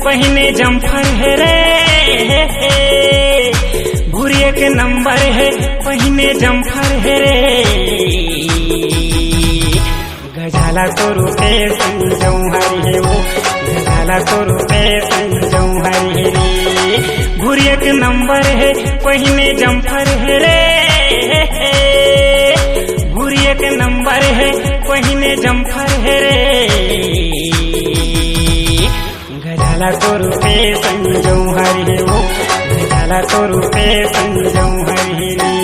पहिने जम्फर है रे, भूरी एक नंबर है पहिने जम्फर है रे, गजाला तो रूपे संजऊ हरि है वो, गजाला तो रूपे संजऊ हरि है रे, भूरी एक नंबर है पहिने जम्फर है रे, भूरी एक नंबर है पहिने जम्फर है रे, गजाला तो रूपे संजऊ हरि है वो, गजाला तो रूपे संजऊ हरि है रे।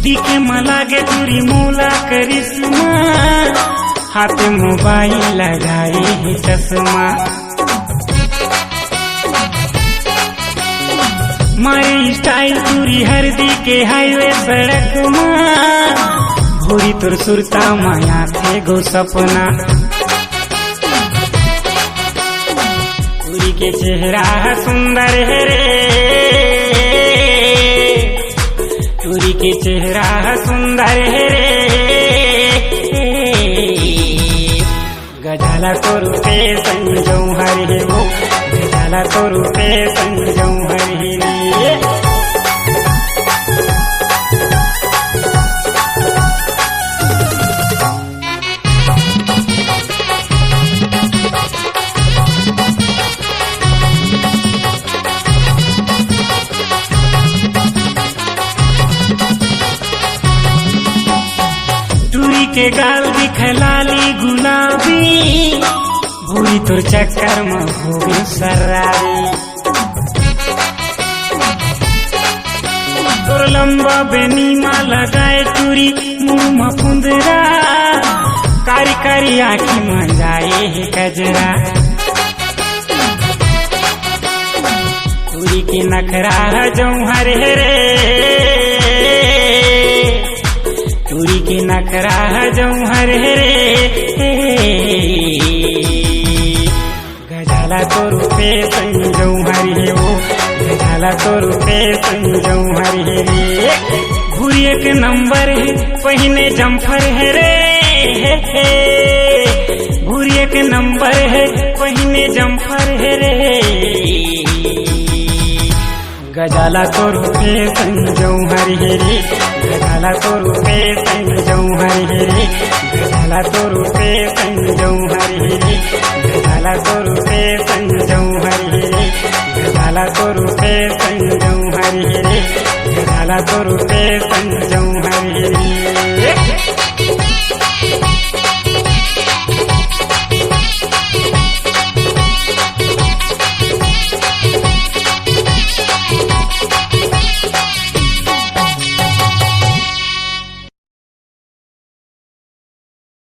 दिखे मलागे दूरी मूला करिश्मा, हाथ मोबाइल लगाए है चश्मा, मारे स्टाइल पूरी हरदी के हाईवे सड़क माँ, भूरी तुर सुरता माया थे गो सपना, पूरी के चेहरा सुंदर है रे, पूरी के चेहरा सुंदर है रे, गजाला तो रूपे संजऊ हरि है वो, गजाला तो रूपे संजऊ हरि है रे। के गाल दिखलाली गुलाबी, भूरी तुर चक्कर में हो गई सरारी, तोर लंबा बेनीमा लगाए तुरी मुंह में फुंदरा, कारी कारी आँखी में जाए है कजरा, तुरी की नखरा जौहर है रे, तुरी की नखरा जौहर है रे, गजाला तो रूपे संजऊ हरि है वो, गजाला तो रूपे संजऊ हरि है रे, भूरी एक नंबर है पहिने जम्फर है रे, भूरी एक नंबर है पहिने जम्फर है रे, गजाला तो रूपे संजऊ हरि है रे, गजाला तो रूपे संजऊ हरि है रे, गजाला तो रूपे संजऊ हरि है रे, गजाला तो रूपे संजऊ हरि है रे, गजाला तो रूपे संजऊ हरि है रे, गजाला तो रूपे संजऊ